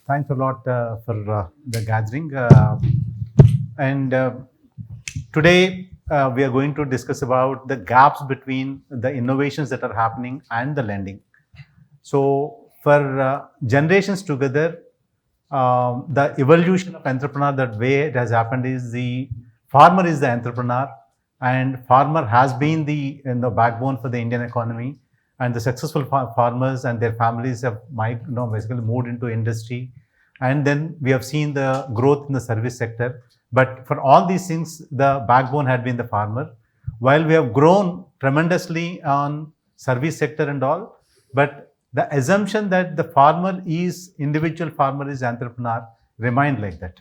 Thanks a lot for the gathering. Today we are going to discuss about the gaps between the innovations that are happening and the lending. So for generations together, the evolution of entrepreneur, that way it has happened is the farmer is the entrepreneur, and farmer has been the backbone for the Indian economy. And the successful farmers and their families have basically moved into industry, and then we have seen the growth in the service sector. But for all these things, the backbone had been the farmer. While we have grown tremendously on service sector and all, but the assumption that the farmer is individual farmer is entrepreneur remained like that.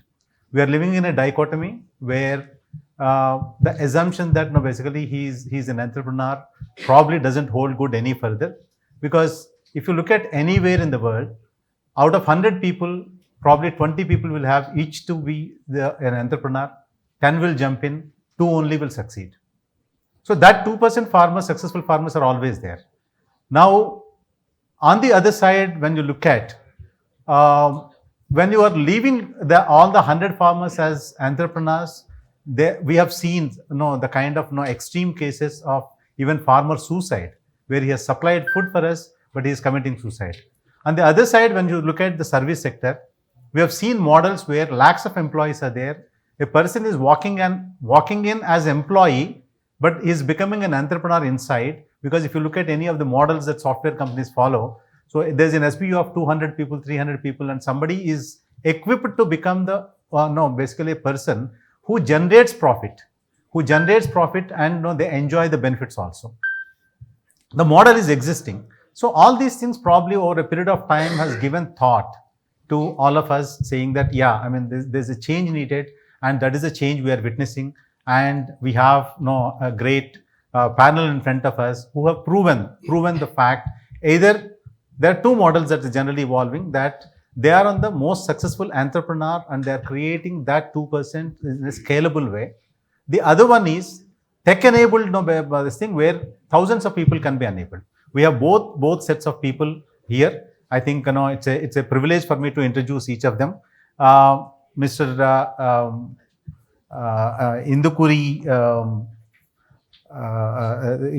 We are living in a dichotomy where the assumption that basically he's an entrepreneur probably doesn't hold good any further, because if you look at anywhere in the world, out of 100 people, probably 20 people will have each to be an entrepreneur, 10 will jump in, 2 only will succeed. So that 2% farmers, successful farmers are always there. Now, on the other side, when you look at, when you are leaving all the 100 farmers as entrepreneurs, we have seen the kind of extreme cases of even farmer suicide, where he has supplied food for us, but he is committing suicide. On the other side, when you look at the service sector, we have seen models where lakhs of employees are there. A person is walking in as employee, but is becoming an entrepreneur inside. Because if you look at any of the models that software companies follow, so there's an SBU of 200 people, 300 people, and somebody is equipped to become basically a person who generates profit, and they enjoy the benefits also. The model is existing. So all these things probably over a period of time has given thought to all of us, saying that, yeah, I mean, there's a change needed, and that is a change we are witnessing. And we have a great panel in front of us who have proven the fact. Either there are two models that are generally evolving, that they are on the most successful entrepreneur and they are creating that 2% in a scalable way. The other one is tech-enabled this thing where thousands of people can be enabled. We have both sets of people here. I think it's a privilege for me to introduce each of them. Mr. Indukuri,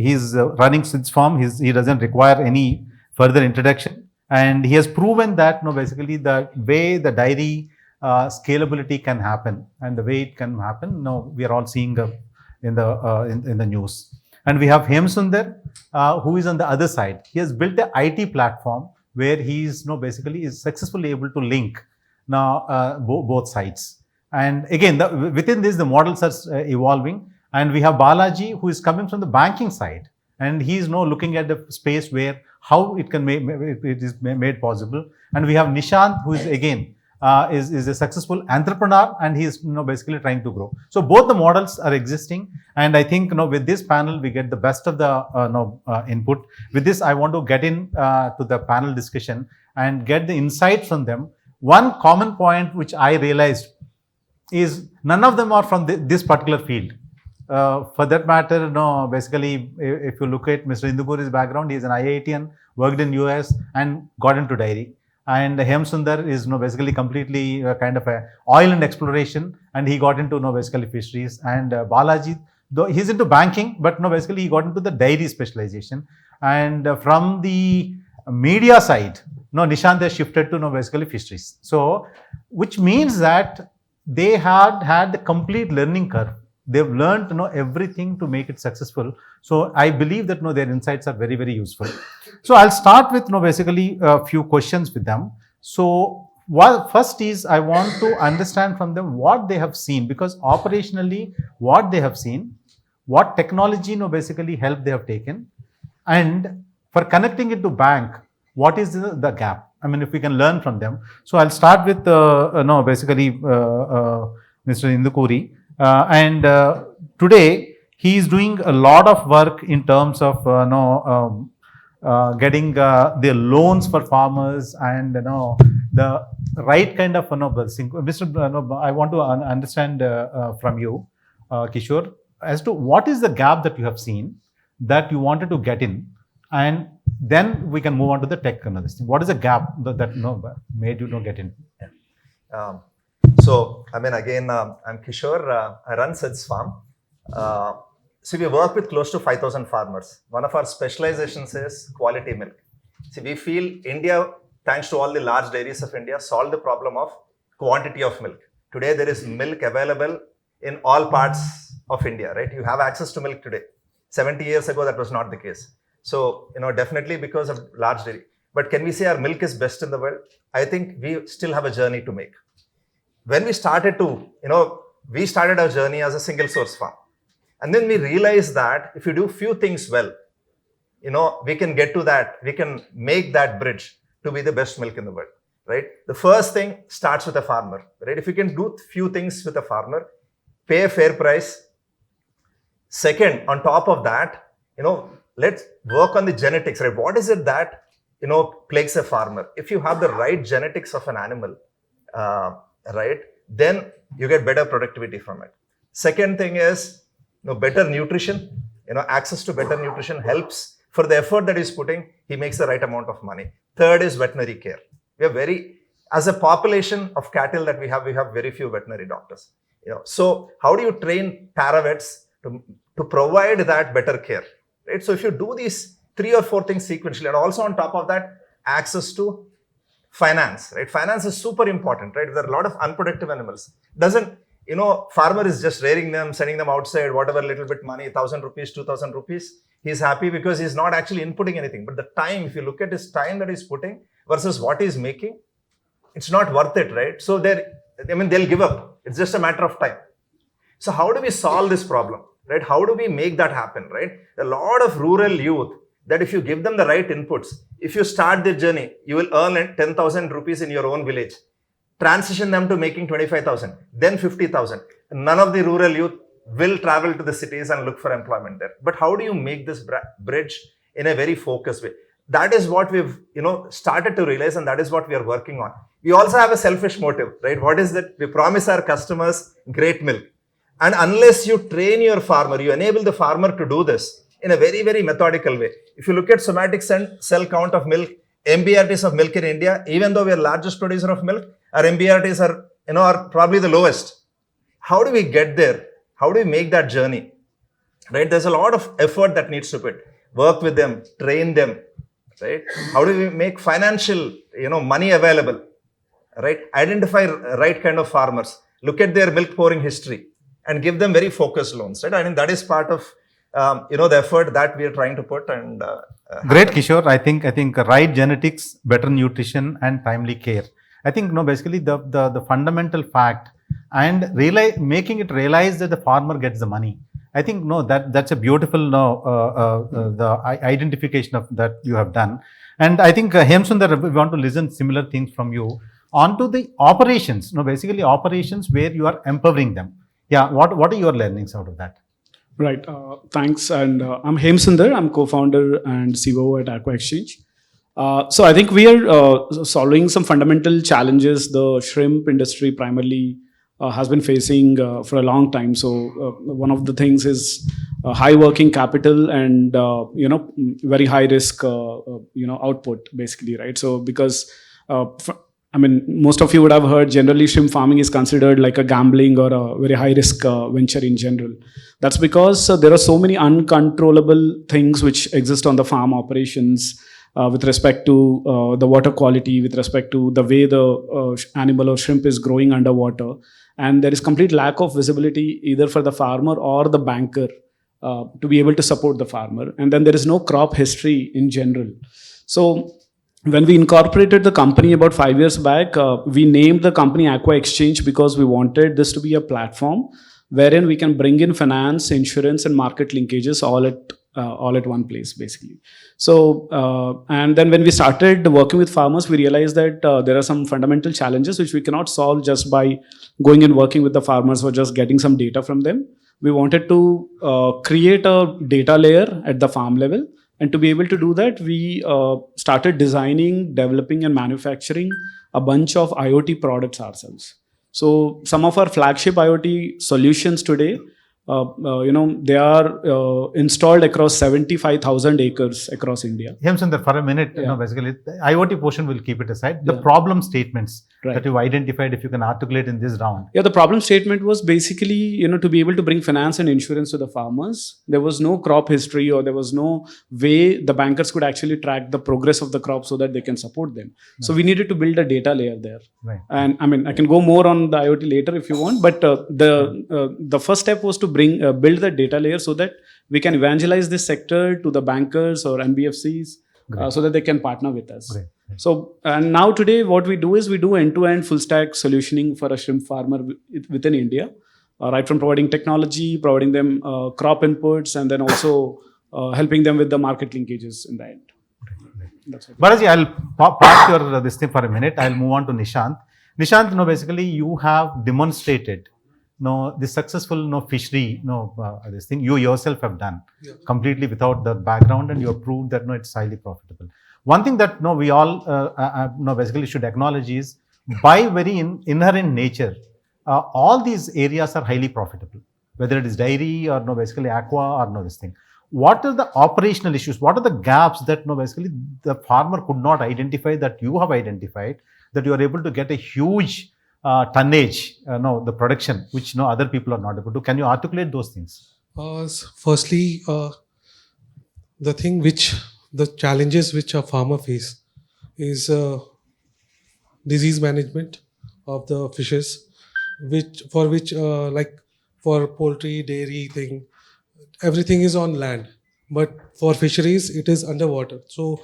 he's running Sid's farm. He doesn't require any further introduction. And he has proven that basically the way the dairy scalability can happen, and the way it can happen, we are all seeing in the news. And we have Hemasundar, who is on the other side. He has built an IT platform where he is basically is successfully able to link both sides. And again, within this, the models are evolving. And we have Balaji, who is coming from the banking side, and he is now looking at the space where how it can it is made possible. And we have Nishant, who is again is a successful entrepreneur, and he is basically trying to grow. So both the models are existing, and I think with this panel we get the best of the input. With this, I want to get in to the panel discussion and get the insight from them. One common point which I realized is none of them are from this particular field. For that matter, basically, if you look at Mr. Indukuri's background, he is an IITian, worked in US and got into dairy. And Hemasundar is basically completely kind of a oil and exploration, and he got into basically fisheries. And Balaji, though he's into banking, but basically he got into the dairy specialization. And from the media side, Nishant has shifted to basically fisheries. So, which means that they had the complete learning curve. They've learned everything to make it successful. So I believe that their insights are very, very useful. So I'll start with basically a few questions with them. So first is I want to understand from them what they have seen, because operationally what they have seen, what technology basically help they have taken, and for connecting it to bank, what is the gap? I mean, if we can learn from them. So I'll start with basically Mr. Indukuri. Today he is doing a lot of work in terms of getting the loans for farmers, and the right kind of Mr. I want to understand from you, Kishore, as to what is the gap that you have seen that you wanted to get in, and then we can move on to the tech and this thing. What is the gap that made you get in? So, I mean, again, I'm Kishore. I run Sid's Farm. See, we work with close to 5,000 farmers. One of our specializations is quality milk. See, we feel India, thanks to all the large dairies of India, solved the problem of quantity of milk. Today, there is milk available in all parts of India, right? You have access to milk today. 70 years ago, that was not the case. So, definitely because of large dairy. But can we say our milk is best in the world? I think we still have a journey to make. When we started we started our journey as a single source farm. And then we realized that if you do few things well, we can get to that, we can make that bridge to be the best milk in the world, right? The first thing starts with a farmer, right? If you can do few things with a farmer, pay a fair price. Second, on top of that, let's work on the genetics, right? What is it that, plagues a farmer? If you have the right genetics of an animal, right, then you get better productivity from it. Second thing is, better nutrition, access to better nutrition helps for the effort that he's putting, he makes the right amount of money. Third is veterinary care. As a population of cattle that we have very few veterinary doctors. So how do you train paravets to provide that better care, right? So if you do these 3 or 4 things sequentially, and also on top of that, access to finance, right? Finance is super important, right? There are a lot of unproductive animals. Farmer is just rearing them, sending them outside, whatever little bit money, 1,000 rupees, 2,000 rupees. He's happy because he's not actually inputting anything. But the time, if you look at his time that he's putting versus what he's making, it's not worth it, right? So they'll give up. It's just a matter of time. So how do we solve this problem, right? How do we make that happen, right? A lot of rural youth that if you give them the right inputs, if you start the journey, you will earn 10,000 rupees in your own village. Transition them to making 25,000, then 50,000. None of the rural youth will travel to the cities and look for employment there. But how do you make this bridge in a very focused way? That is what we've, started to realize, and that is what we are working on. We also have a selfish motive, right? What is that? We promise our customers great milk. And unless you train your farmer, you enable the farmer to do this in a very, very methodical way. If you look at somatic cell count of milk, MBRTs of milk in India, even though we are largest producer of milk, our MBRTs are probably the lowest. How do we get there? How do we make that journey? Right? There's a lot of effort that needs to put. Work with them, train them. Right? How do we make financial, money available? Right? Identify right kind of farmers. Look at their milk pouring history and give them very focused loans. Right? I think that is part of the effort that we are trying to put. And great, Kishore. I think right genetics, better nutrition, and timely care. I think basically the fundamental fact and making it realize that the farmer gets the money. I think that's a beautiful the identification of that you have done. And I think Hemasundar, we want to listen similar things from you onto the operations. Basically operations where you are empowering them. Yeah, what are your learnings out of that? Right. Thanks. And I'm Hemasundar. I'm co-founder and CEO at AquaExchange. So I think we are solving some fundamental challenges the shrimp industry primarily has been facing for a long time. So one of the things is high working capital and very high risk output basically, right? So because most of you would have heard generally shrimp farming is considered like a gambling or a very high risk venture in general. That's because there are so many uncontrollable things which exist on the farm operations with respect to the water quality, with respect to the way the animal or shrimp is growing underwater. And there is complete lack of visibility either for the farmer or the banker to be able to support the farmer. And then there is no crop history in general. So when we incorporated the company about 5 years back, we named the company AquaExchange because we wanted this to be a platform wherein we can bring in finance, insurance, and market linkages all at one place, basically. So, and then when we started working with farmers, we realized that there are some fundamental challenges which we cannot solve just by going and working with the farmers or just getting some data from them. We wanted to create a data layer at the farm level. And to be able to do that, we started designing, developing, and manufacturing a bunch of IoT products ourselves. So some of our flagship IoT solutions today They are installed across 75,000 acres across India. Hemasundar, for a minute, Yeah. basically, the IoT portion will keep it aside. The Yeah. problem statements Right. that you've identified, if you can articulate in this round. Yeah, the problem statement was basically, to be able to bring finance and insurance to the farmers. There was no crop history, or there was no way the bankers could actually track the progress of the crop so that they can support them. So we needed to build a data layer there. Right. And I mean, I can go more on the IoT later if you want, but the first step was to build the data layer so that we can evangelize this sector to the bankers or NBFCs so that they can partner with us. Great. So, and now today what we do is we do end-to-end full stack solutioning for a shrimp farmer within India, right from providing technology, providing them crop inputs, and then also helping them with the market linkages in the end. That's it. Balaji, I'll park your this thing for a minute. I'll move on to Nishant. Nishant, basically you have demonstrated, the successful, fishery, this thing you yourself have done completely without the background, and you have proved that, it's highly profitable. One thing that, we all, basically should acknowledge is, by very inherent nature, all these areas are highly profitable, whether it is dairy or, basically aqua or, this thing. What are the operational issues? What are the gaps that, basically the farmer could not identify that you have identified, that you are able to get a huge tonnage, the production, which other people are not able to? Can you articulate those things? Firstly, the challenges which a farmer face is disease management of the fishes, like for poultry, dairy thing, everything is on land, but for fisheries it is underwater. So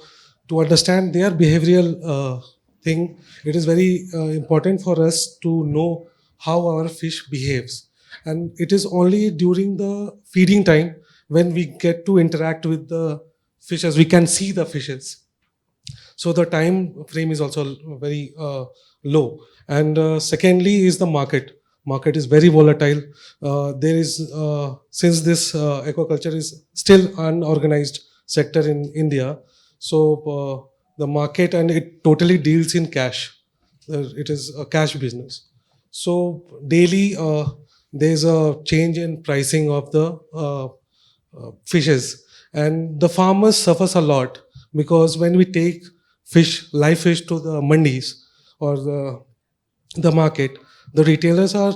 to understand their behavioral thing, it is very important for us to know how our fish behaves, and it is only during the feeding time when we get to interact with the fishes, we can see the fishes. So the time frame is also very low. And secondly is the market. Market is very volatile. There is since this aquaculture is still unorganized sector in India, so the market, and it totally deals in cash. It is a cash business. So daily there's a change in pricing of the fishes, and the farmers suffers a lot, because when we take live fish to the mandis or the market, the retailers are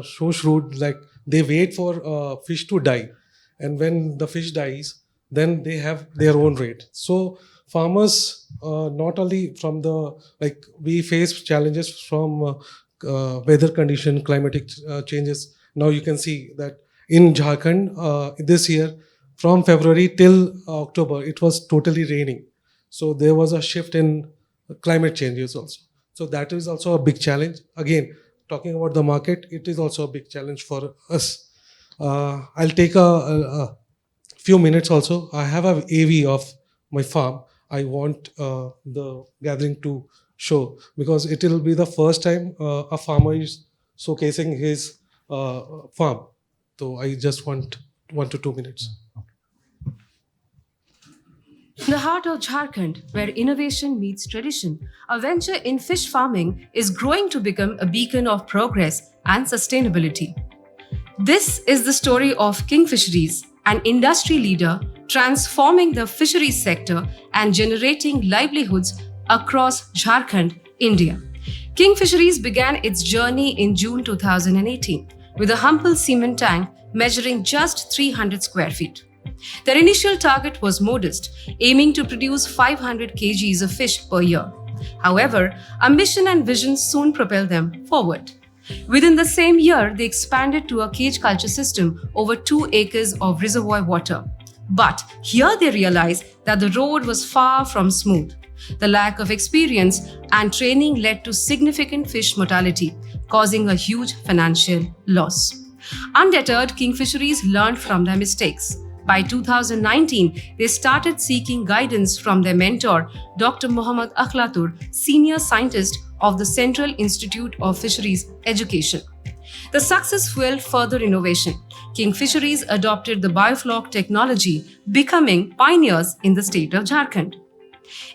so shrewd, like they wait for fish to die, and when the fish dies, then they have their own rate. So farmers, not only from we face challenges from weather condition, climatic changes. Now you can see that in Jharkhand this year, from February till October, it was totally raining. So there was a shift in climate changes also. So that is also a big challenge. Again, talking about the market, it is also a big challenge for us. I'll take a few minutes also. I have a AV of my farm. I want the gathering to show, because it will be the first time a farmer is showcasing his farm. So I just want 1 to 2 minutes. In the heart of Jharkhand, where innovation meets tradition, a venture in fish farming is growing to become a beacon of progress and sustainability. This is the story of King Fisheries, an industry leader transforming the fisheries sector and generating livelihoods across Jharkhand, India. King Fisheries began its journey in June 2018 with a humble cement tank measuring just 300 square feet. Their initial target was modest, aiming to produce 500 kgs of fish per year. However, ambition and vision soon propelled them forward. Within the same year, they expanded to a cage culture system over 2 acres of reservoir water. But here they realized that the road was far from smooth. The lack of experience and training led to significant fish mortality, causing a huge financial loss. Undeterred, King Fisheries learned from their mistakes. By 2019, they started seeking guidance from their mentor, Dr. Mohammad Akhlatur, senior scientist of the Central Institute of Fisheries Education. The success fueled further innovation. King Fisheries adopted the biofloc technology, becoming pioneers in the state of Jharkhand.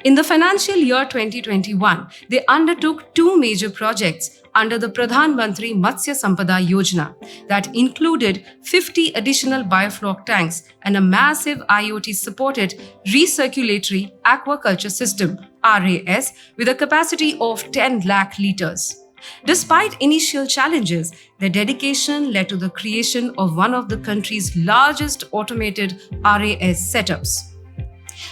In the financial year 2021, they undertook 2 major projects under the Pradhan Mantri Matsya Sampada Yojana that included 50 additional biofloc tanks and a massive IoT-supported recirculatory aquaculture system, RAS, with a capacity of 10 lakh litres. Despite initial challenges, their dedication led to the creation of one of the country's largest automated RAS setups.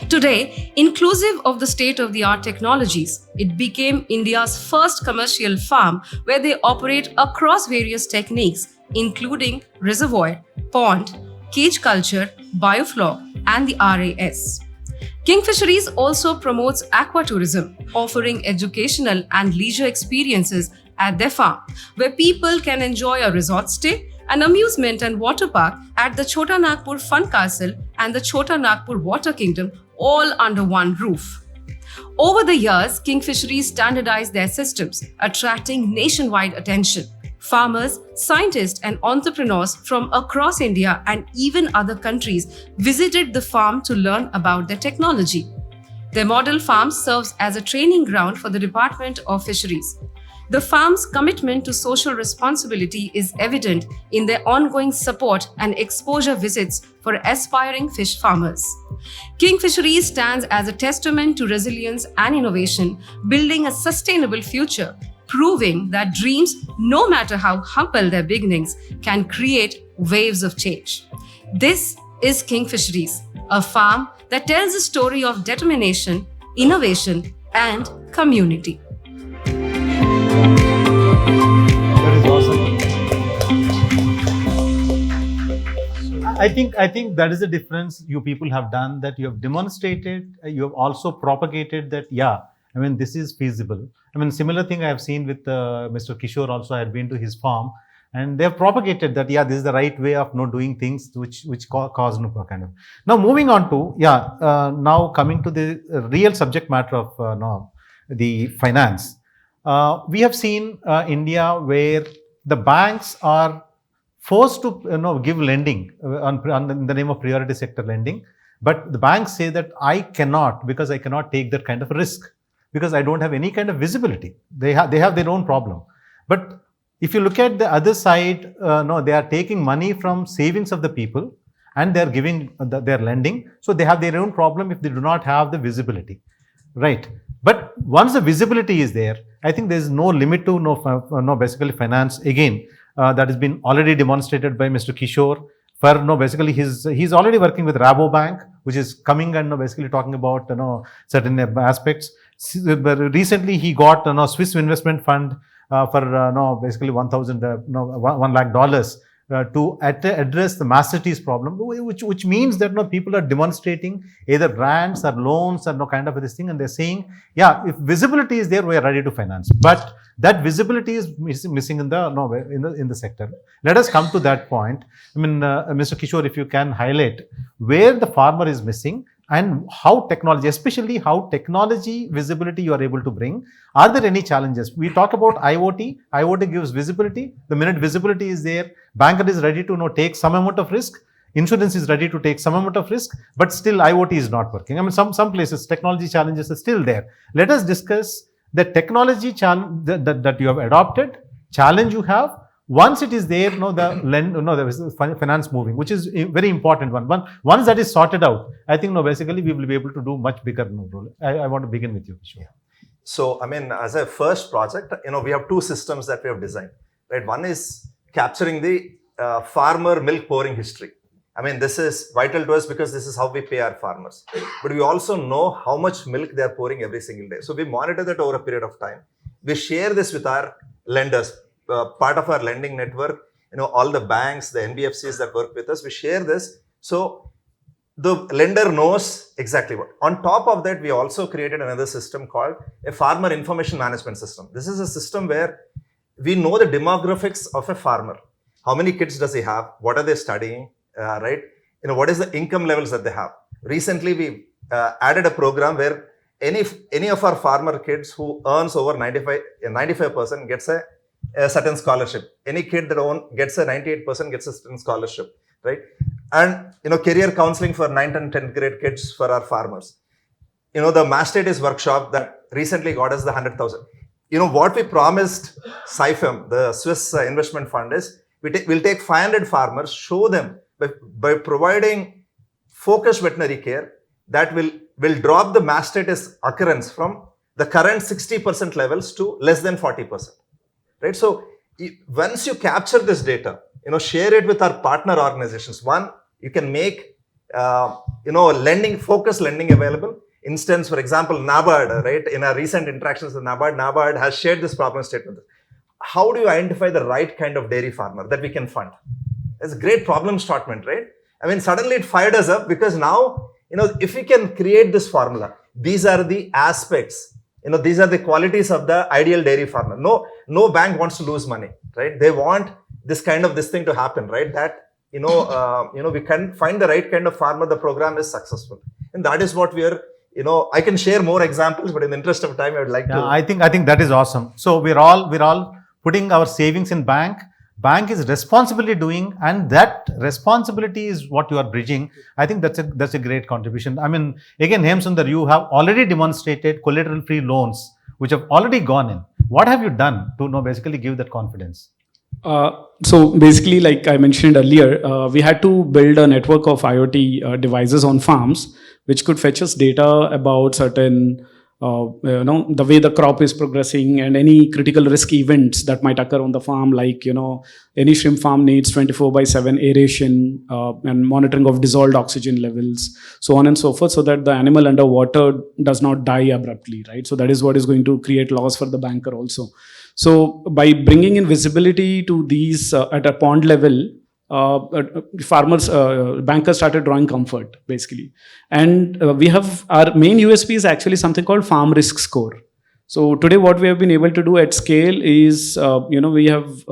Today, inclusive of the state-of-the-art technologies, it became India's first commercial farm where they operate across various techniques, including reservoir, pond, cage culture, biofloc, and the RAS. King Fisheries also promotes aquatourism, offering educational and leisure experiences at their farm, where people can enjoy a resort stay, an amusement and water park at the Chota Nagpur Fun Castle and the Chota Nagpur Water Kingdom, all under one roof. Over the years, King Fisheries standardized their systems, attracting nationwide attention. Farmers, scientists, and entrepreneurs from across India and even other countries visited the farm to learn about their technology. Their model farm serves as a training ground for the Department of Fisheries. The farm's commitment to social responsibility is evident in their ongoing support and exposure visits for aspiring fish farmers. King Fisheries stands as a testament to resilience and innovation, building a sustainable future, proving that dreams, no matter how humble their beginnings, can create waves of change. This is King Fisheries, a farm that tells a story of determination, innovation, and community. That is awesome. I think that is the difference you people have done, that you have demonstrated, you have also propagated that, this is feasible. Similar thing I have seen with Mr. Kishore also. I had been to his farm and they have propagated that, this is the right way of doing things which cause no kind of. Now moving on to, now coming to the real subject matter of the finance. We have seen India where the banks are forced to give lending in the name of priority sector lending, but the banks say that I cannot, because I cannot take that kind of risk because I don't have any kind of visibility. They have their own problem. But if you look at the other side, they are taking money from savings of the people and they are giving their lending. So they have their own problem if they do not have the visibility, right? But once the visibility is there, I think there is no limit to basically finance. Again, that has been already demonstrated by Mr. Kishore. Basically he's already working with Rabobank, which is coming and basically talking about certain aspects. Recently he got Swiss investment fund for basically $1 lakh to address the mastitis problem, which means that people are demonstrating either grants or loans or kind of this thing, and they're saying, if visibility is there, we are ready to finance. But that visibility is missing in the sector. Let us come to that point. Mr. Kishore, if you can highlight where the farmer is missing and how technology, especially how technology visibility you are able to bring. Are there any challenges? We talk about IoT. IoT gives visibility. The minute visibility is there, banker is ready to take some amount of risk. Insurance is ready to take some amount of risk, but still IoT is not working. Some places technology challenges are still there. Let us discuss the technology challenge that you have adopted, challenge you have. Once it is there, the finance moving, which is a very important one. Once that is sorted out, I think basically we will be able to do much bigger role. I want to begin with you, Kishore. So, as a first project, we have two systems that we have designed, right? One is capturing the farmer milk pouring history. This is vital to us because this is how we pay our farmers. But we also know how much milk they are pouring every single day. So we monitor that over a period of time. We share this with our lenders, part of our lending network, all the banks, the NBFCs that work with us, we share this. So the lender knows exactly what. On top of that, we also created another system called a farmer information management system. This is a system where we know the demographics of a farmer. How many kids does he have? What are they studying? Right? What is the income levels that they have? Recently, we added a program where any of our farmer kids who earns over 95% gets a certain scholarship. Any kid that gets a 98% gets a certain scholarship, right? And career counseling for 9th and 10th grade kids for our farmers. The mastitis workshop that recently got us the 100,000. what we promised SciFem, the Swiss investment fund, is we'll take 500 farmers, show them by providing focused veterinary care that will drop the mastitis occurrence from the current 60% levels to less than 40%. Right? So once you capture this data, share it with our partner organizations. One, you can make focused lending available. Instance, for example, NABARD, right? In our recent interactions with NABARD has shared this problem statement. How do you identify the right kind of dairy farmer that we can fund? It's a great problem statement, right? I mean, suddenly it fired us up because now, if we can create this formula, these are the aspects, these are the qualities of the ideal dairy farmer. No bank wants to lose money, right? They want this thing to happen, right? That, we can find the right kind of farmer, the program is successful. And that is what we are, I can share more examples, but in the interest of time, I would like to. I think that is awesome. So we're all putting our savings in bank. Bank is responsibly doing, and that responsibility is what you are bridging. I think that's a great contribution. I mean, again, Hemasundar, you have already demonstrated collateral-free loans, which have already gone in. What have you done to basically give that confidence? So basically, like I mentioned earlier, we had to build a network of IoT devices on farms, which could fetch us data about certain, the way the crop is progressing and any critical risk events that might occur on the farm, like, any shrimp farm needs 24/7 aeration and monitoring of dissolved oxygen levels, so on and so forth, so that the animal underwater does not die abruptly, right? So that is what is going to create loss for the banker also. So by bringing in visibility to these at a pond level, bankers started drawing comfort, basically. And we have, our main USP is actually something called farm risk score. So today what we have been able to do at scale is, we have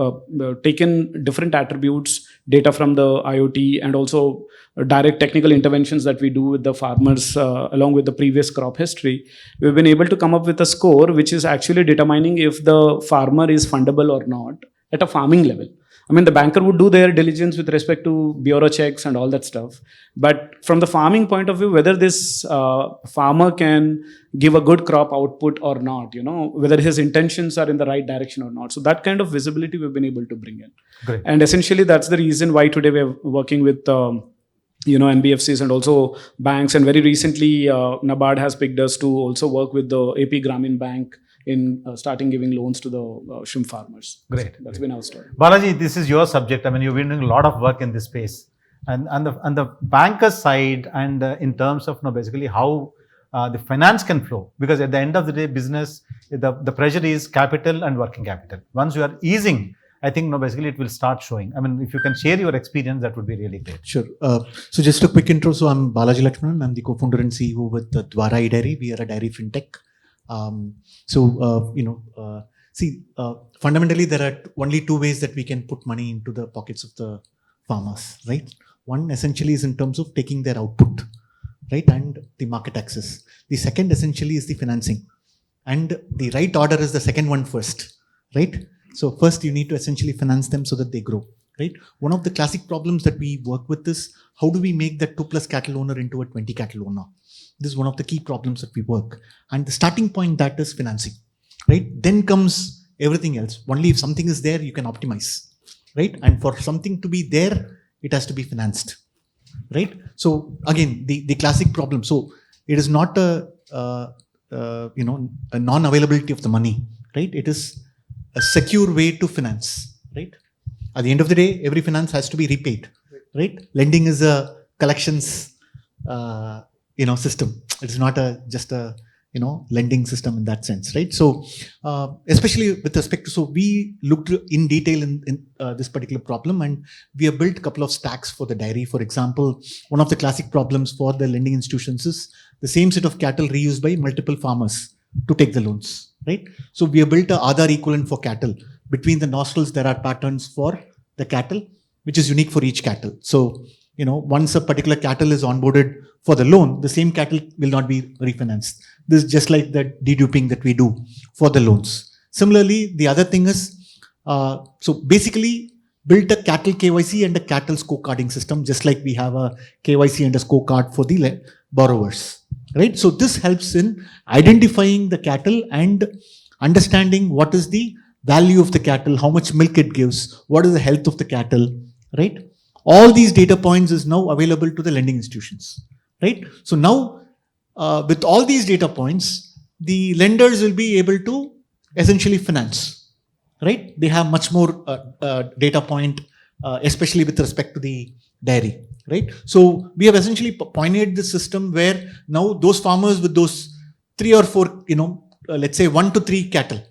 taken different attributes, data from the IoT, and also direct technical interventions that we do with the farmers along with the previous crop history. We've been able to come up with a score which is actually determining if the farmer is fundable or not at a farming level. I mean, the banker would do their diligence with respect to bureau checks and all that stuff. But from the farming point of view, whether this farmer can give a good crop output or not, whether his intentions are in the right direction or not. So that kind of visibility we've been able to bring in. Great. And essentially, that's the reason why today we're working with NBFCs and also banks. And very recently, NABARD has picked us to also work with the AP Grameen Bank in starting giving loans to the shrimp farmers. Great. So that's been our story. Balaji, this is your subject. I mean, you've been doing a lot of work in this space, and the banker side, and in terms of basically how the finance can flow, because at the end of the day, business, the pressure is capital and working capital. Once you are easing, I think basically it will start showing. I mean, if you can share your experience, that would be really great. Sure. So just a quick intro. So I'm Balaji Lakshmanan. I'm the co-founder and CEO with the Dvara dairy. We are a dairy fintech. Fundamentally, there are only two ways that we can put money into the pockets of the farmers, right? One essentially is in terms of taking their output, right? And the market access. The second essentially is the financing. And the right order is the second one first, right? So first you need to essentially finance them so that they grow, right? One of the classic problems that we work with is how do we make that 2+ cattle owner into a 20 cattle owner? This is one of the key problems that we work. And the starting point, that is financing, right? Then comes everything else. Only if something is there, you can optimize, right? And for something to be there, it has to be financed, right? So again, the classic problem. So it is not a non-availability of the money, right? It is a secure way to finance, right? At the end of the day, every finance has to be repaid, right? Lending is a collections, system. It's not just a lending system in that sense, right? So especially with respect to, so we looked in detail in this particular problem, and we have built a couple of stacks for the dairy. For example, one of the classic problems for the lending institutions is the same set of cattle reused by multiple farmers to take the loans, right? So we have built a Aadhaar equivalent for cattle. Between the nostrils, there are patterns for the cattle, which is unique for each cattle. So, once a particular cattle is onboarded for the loan, the same cattle will not be refinanced. This is just like the deduping that we do for the loans. Similarly, the other thing is, so basically built a cattle KYC and a cattle scorecarding system, just like we have a KYC and a scorecard for the borrowers, right? So this helps in identifying the cattle and understanding what is the value of the cattle, how much milk it gives, what is the health of the cattle, right? All these data points is now available to the lending institutions, right? So now, with all these data points, the lenders will be able to essentially finance, right? They have much more data point, especially with respect to the dairy, right? So we have essentially pioneered this system where now those farmers with those 3 or 4, let's say 1 to 3 cattle,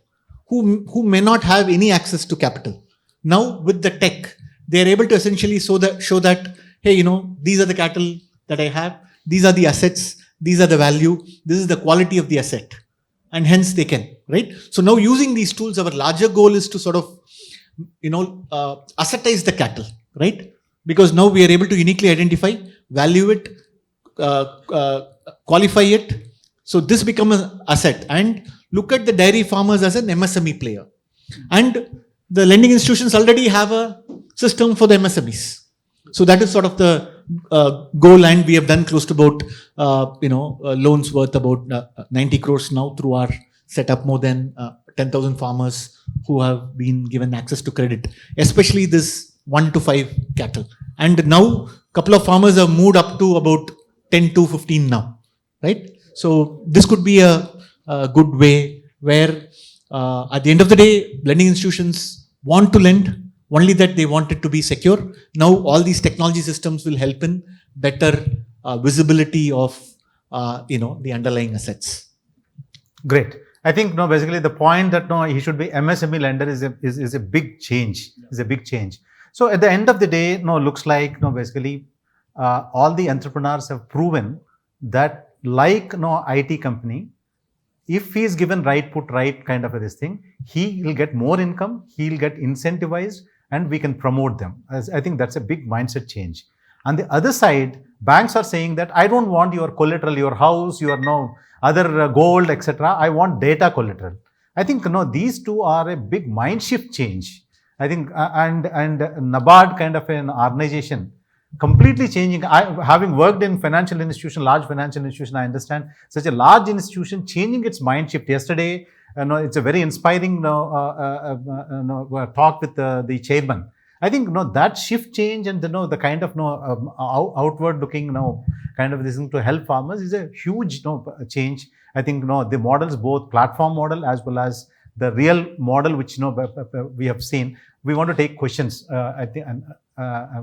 who may not have any access to capital, now with the tech, they are able to essentially show that, hey, these are the cattle that I have, these are the assets, these are the value, this is the quality of the asset, and hence they can, right? So now using these tools, our larger goal is to sort of, assetize the cattle, right? Because now we are able to uniquely identify, value it, qualify it. So this becomes an asset, and look at the dairy farmers as an MSME player. And the lending institutions already have a system for the MSMEs. So that is sort of the goal, and we have done close to about, loans worth about 90 crores now through our setup, more than 10,000 farmers who have been given access to credit, especially this 1 to 5 cattle. And now a couple of farmers have moved up to about 10 to 15 now, right? So this could be a good way where at the end of the day, lending institutions want to lend, only that they want it to be secure. Now all these technology systems will help in better visibility of the underlying assets. Great. I think basically the point that he should be MSME lender is a big change. Is a big change. So at the end of the day, looks like basically all the entrepreneurs have proven that, like IT company, if he is given right kind of this thing, he will get more income, he will get incentivized, and we can promote them. I think that's a big mindset change. On the other side, banks are saying that I don't want your collateral, your house, your other gold, etc. I want data collateral. I think these two are a big mind shift change. I think and NABARD kind of an organization completely changing. Having worked in financial institution, large financial institution, I understand such a large institution changing its mind shift. Yesterday, it's a very inspiring talk with the chairman. I think that shift change and the kind of outward looking kind of this thing to help farmers is a huge change. I think the models, both platform model as well as the real model, which we have seen. We want to take questions I think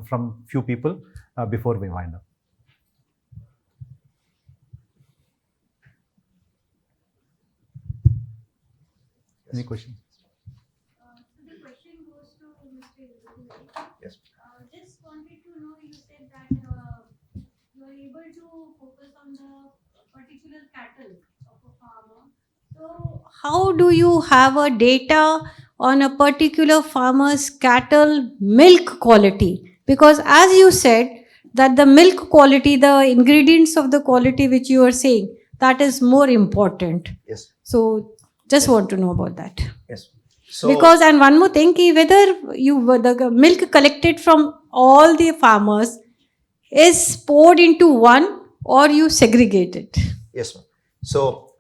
from few people before we wind up. Any questions? So the question goes to Mr. Dhavili. Yes. Just wanted to know, you said that you are able to focus on the particular cattle of a farmer. So how do you have a data on a particular farmer's cattle milk quality? Because as you said, that the milk quality, the ingredients of the quality which you are saying, that is more important. Yes. So just want to know about that. Yes. So Because, and one more thing, whether the milk collected from all the farmers is poured into one or you segregate it. yes, ma'am. So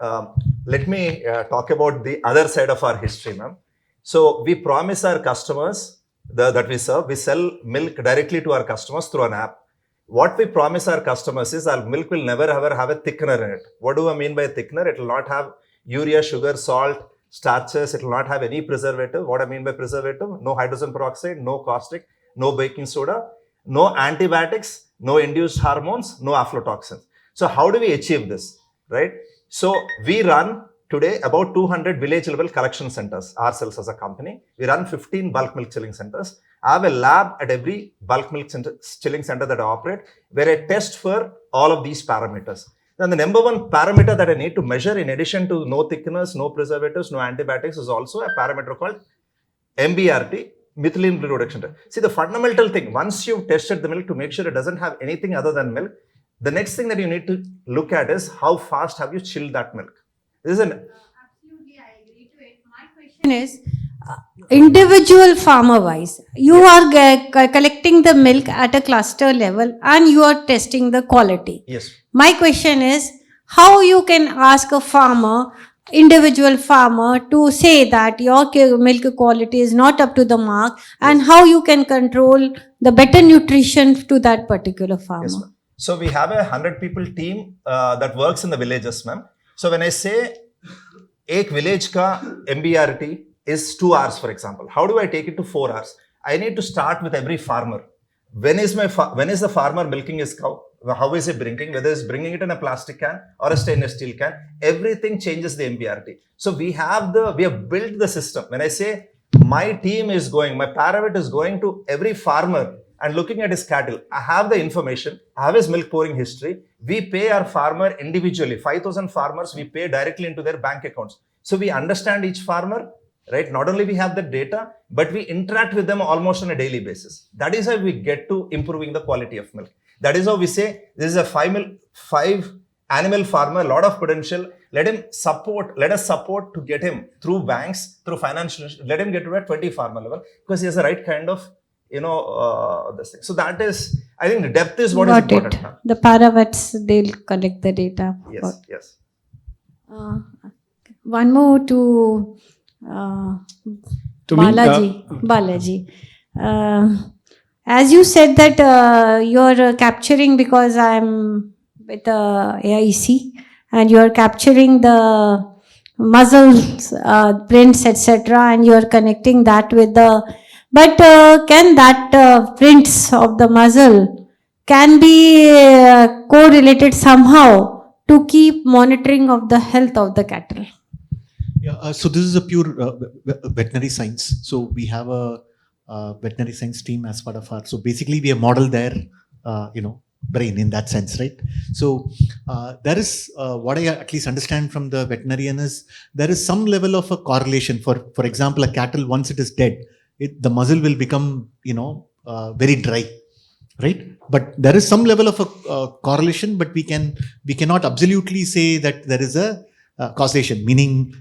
let me talk about the other side of our history, ma'am. So we promise our customers that we serve, we sell milk directly to our customers through an app. What we promise our customers is our milk will never ever have a thickener in it. What do I mean by thickener? It will not have urea, sugar, salt, starches. It will not have any preservative. What I mean by preservative? No hydrogen peroxide, no caustic, no baking soda, no antibiotics, no induced hormones, no aflatoxins. So how do we achieve this, right? So we run today about 200 village level collection centers ourselves as a company. We run 15 bulk milk chilling centers. I have a lab at every bulk milk chilling center that I operate where I test for all of these parameters. Then the number one parameter that I need to measure, in addition to no thickeners, no preservatives, no antibiotics, is also a parameter called MBRT, methylene blue reduction test. See, the fundamental thing, once you've tested the milk to make sure it doesn't have anything other than milk, the next thing that you need to look at is how fast have you chilled that milk. This is an Absolutely, I agree to it. My question is, individual farmer wise, you are collecting the milk at a cluster level and you are testing the quality. yes. My question is, how you can ask a farmer individual farmer to say that your milk quality is not up to the mark, and how you can control the better nutrition to that particular farmer? Yes, ma'am. So we have a 100 people team that works in the villages, ma'am. So when I say एक village का MBRT is 2 hours, for example, how do I take it to 4 hours? I need to start with every farmer. When is the farmer milking his cow? How is he bringing? Whether he's bringing it in a plastic can or a stainless steel can, everything changes the MBRT. So we have built the system. When I say my team is going, my paravit is going to every farmer and looking at his cattle. I have the information. I have his milk pouring history. We pay our farmer individually. 5,000 farmers, we pay directly into their bank accounts. So we understand each farmer, right? Not only we have the data, but we interact with them almost on a daily basis. That is how we get to improving the quality of milk. That is how we say this is a 5 animal farmer, a lot of potential. Let us support to get him through banks, through financial, let him get to a 20 farmer level because he has the right kind of, this thing. So that is, I think the depth is what is important. Huh? The paravets, they'll collect the data. Yes, yes. One more to To me, Balaji. As you said that you're capturing, because I'm with AIC, and you're capturing the muzzles, prints, etc., and you're connecting that with the. But can that prints of the muzzle can be correlated somehow to keep monitoring of the health of the cattle? Yeah, so this is a pure veterinary science. So we have a veterinary science team as part of our. So basically, we have modeled their, brain in that sense, right? So there is what I at least understand from the veterinarian is there is some level of a correlation. For example, a cattle once it is dead, the muzzle will become very dry, right? But there is some level of a correlation, but we cannot absolutely say that there is a causation. Meaning,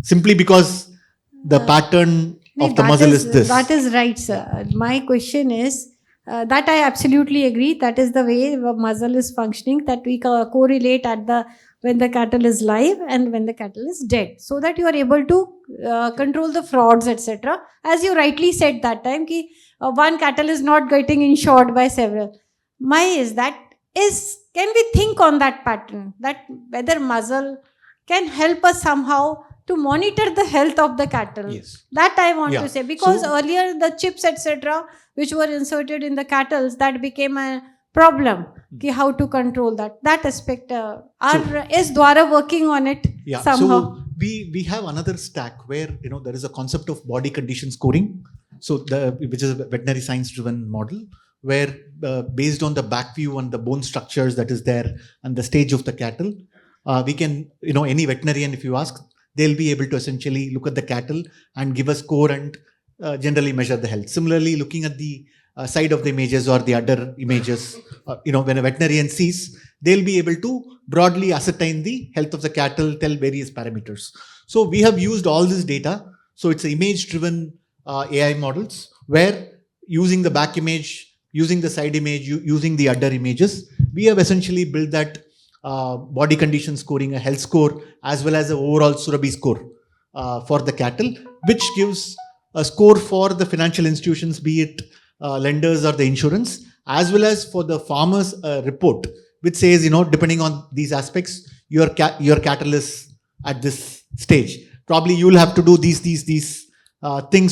simply because the pattern of the muzzle is this. That is right, sir. My question is that I absolutely agree. That is the way the muzzle is functioning, that we correlate when the cattle is live and when the cattle is dead, so that you are able to control the frauds, etc. As you rightly said that time, one cattle is not getting insured by several. Can we think on that pattern, that whether muzzle can help us somehow to monitor the health of the cattle? Yes. That I want to say, because So- earlier the chips, etc., which were inserted in the cattle, that became a problem. How to control that aspect? Is Dvara working on it somehow? So we have another stack where there is a concept of body condition scoring. So which is a veterinary science driven model where based on the back view and the bone structures that is there and the stage of the cattle, we can any veterinarian, if you ask, they'll be able to essentially look at the cattle and give a score and generally measure the health. Similarly, looking at the side of the images or the other images, when a veterinarian sees, they'll be able to broadly ascertain the health of the cattle, tell various parameters. So we have used all this data. So it's image-driven AI models where using the back image, using the side image, using the other images, we have essentially built that body condition scoring, a health score, as well as an overall Surabhi score for the cattle, which gives a score for the financial institutions, be it lenders or the insurance, as well as for the farmers report, which says, depending on these aspects, your cattle is at this stage. Probably you will have to do these things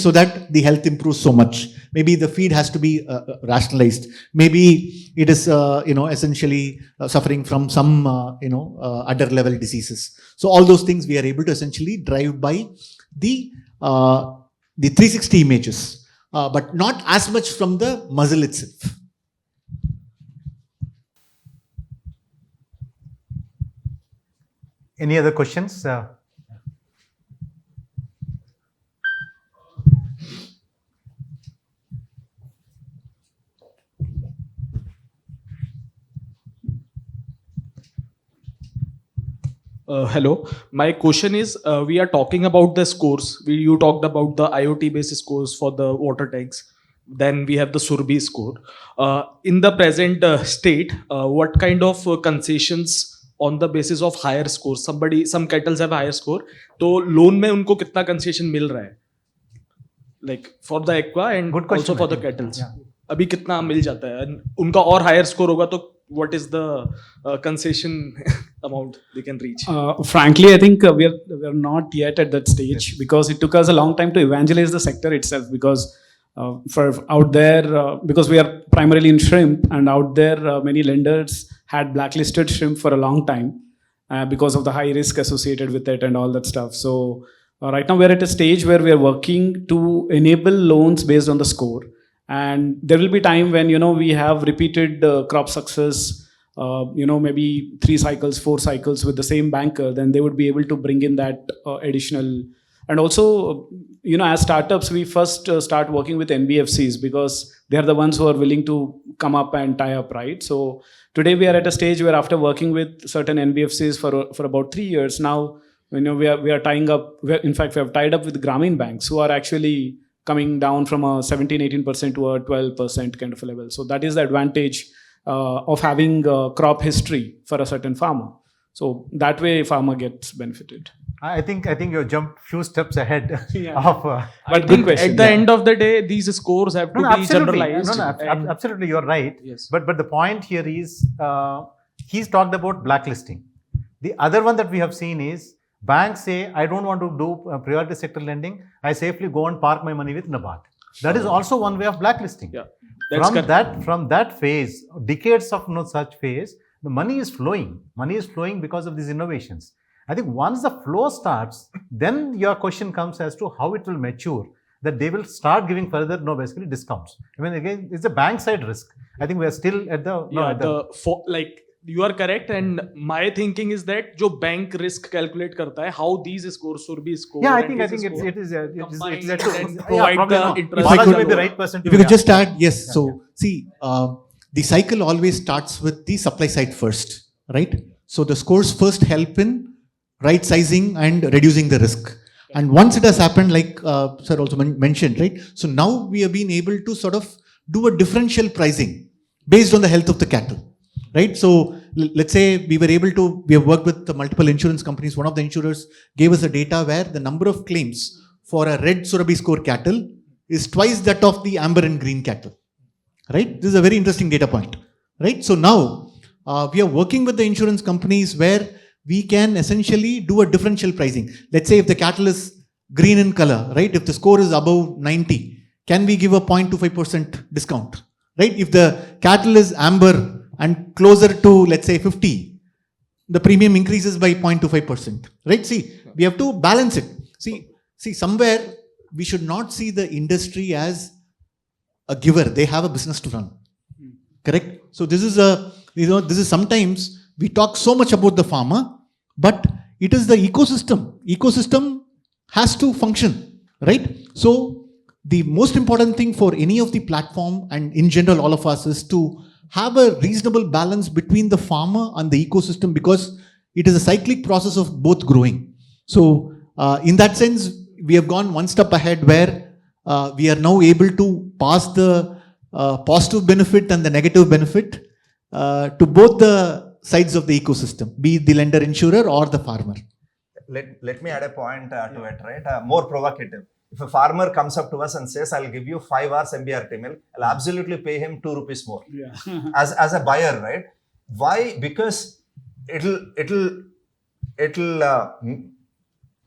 so that the health improves so much. Maybe the feed has to be rationalized. Maybe it is, essentially suffering from some, other level diseases. So all those things we are able to essentially drive by the 360 images, but not as much from the muzzle itself. Any other questions? Hello. My question is, we are talking about the scores. You talked about the IoT-based scores for the water tanks. Then we have the Surabhi score. In the present state, what kind of concessions on the basis of higher score. Some kettles have higher score. तो loan में उनको कितना concession मिल रहा है? Like for the aqua and Good question, also for I the think. kettles. Yeah. अभी कितना मिल जाता है? And उनका और higher score होगा तो what is the concession amount they can reach? Frankly, I think we are not yet at that stage because it took us a long time to evangelize the sector itself. Because for out there, because we are primarily in shrimp, and out there many lenders had blacklisted shrimp for a long time because of the high risk associated with it and all that stuff. So right now we are at a stage where we are working to enable loans based on the score. And there will be time when we have repeated crop success, maybe 3 cycles, 4 cycles with the same banker. Then they would be able to bring in that additional. And also, as startups, we first start working with NBFCs because they are the ones who are willing to come up and tie up, right? So today we are at a stage where after working with certain NBFCs for about 3 years now, we are tying up. In fact, we have tied up with Grameen banks who are actually coming down from a 17-18% to a 12% kind of a level. So that is the advantage of having crop history for a certain farmer. So that way farmer gets benefited. I think you jumped few steps ahead Yeah. of. But good question. At the end of the day, these scores have to be absolutely. generalized. and- Absolutely, you're right. Yes. But the point here is, he's talked about blacklisting. The other one that we have seen is banks say, I don't want to do priority sector lending. I safely go and park my money with NABARD. That is also one way of blacklisting. Yeah, that's correct. From that phase, decades of no such phase, the money is flowing. Money is flowing because of these innovations. I think once the flow starts, then your question comes as to how it will mature. That they will start giving further, basically discounts. I mean, again, it's a bank side risk. I think we are still at the you are correct, and my thinking is that जो bank risk calculate करता है, how these scores should be scored. Yeah, I and think these it is combined a and provide the interest. Balaji may be the right person to If you could just add, yes. So see, the cycle always starts with the supply side first, right? So the scores first help in right sizing and reducing the risk. And once it has happened, like sir also mentioned, right? So now we have been able to sort of do a differential pricing based on the health of the cattle, right? So let's say we have worked with the multiple insurance companies. One of the insurers gave us a data where the number of claims for a red Surabhi score cattle is twice that of the amber and green cattle, right? This is a very interesting data point, right? So now we are working with the insurance companies where we can essentially do a differential pricing. Let's say if the cattle is green in color, right? If the score is above 90, can we give a 0.25% discount, right? If the cattle is amber and closer to, let's say, 50, the premium increases by 0.25%, right? See, we have to balance it. See, somewhere we should not see the industry as a giver. They have a business to run, correct? So this is sometimes we talk so much about the farmer, but it is the ecosystem. Ecosystem has to function, right? So the most important thing for any of the platform and in general all of us is to have a reasonable balance between the farmer and the ecosystem, because it is a cyclic process of both growing. So in that sense, we have gone one step ahead where we are now able to pass the positive benefit and the negative benefit to both the sides of the ecosystem, be it the lender, insurer or the farmer. Let me add a point to it, right? More provocative. If a farmer comes up to us and says, I'll give you 5 hours MBRT milk, I'll absolutely pay him 2 rupees more. Yeah. as a buyer, right? Why? Because it'll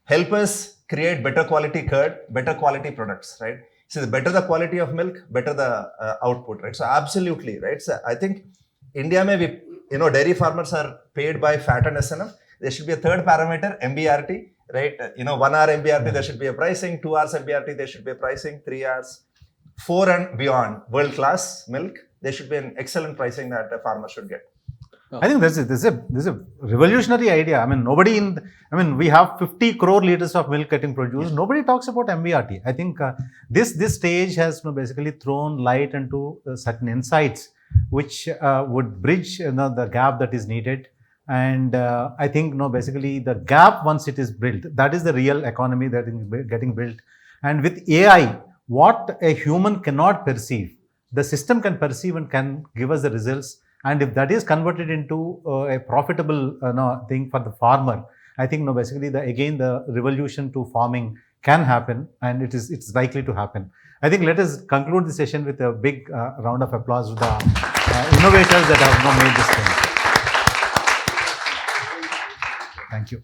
help us create better quality curd, better quality products, right? So the better the quality of milk, better the output, right? So absolutely, right? So I think India may dairy farmers are paid by fat and SNF. There should be a third parameter, MBRT. Right, 1 hour MBRT, there should be a pricing. 2 hours MBRT, there should be a pricing. 3 hours, 4 and beyond, world class milk, there should be an excellent pricing that a farmer should get. I think this is a revolutionary idea. I mean, we have 50 crore liters of milk getting produced. Nobody talks about MBRT. I think this stage has basically thrown light into certain insights which would bridge the gap that is needed. And I think basically the gap, once it is built, that is the real economy that is getting built. And with AI, what a human cannot perceive, the system can perceive and can give us the results And if that is converted into a profitable thing for the farmer, I think basically the revolution to farming can happen, and it's likely to happen. I think let us conclude the session with a big round of applause to the innovators that have made this thing. Thank you.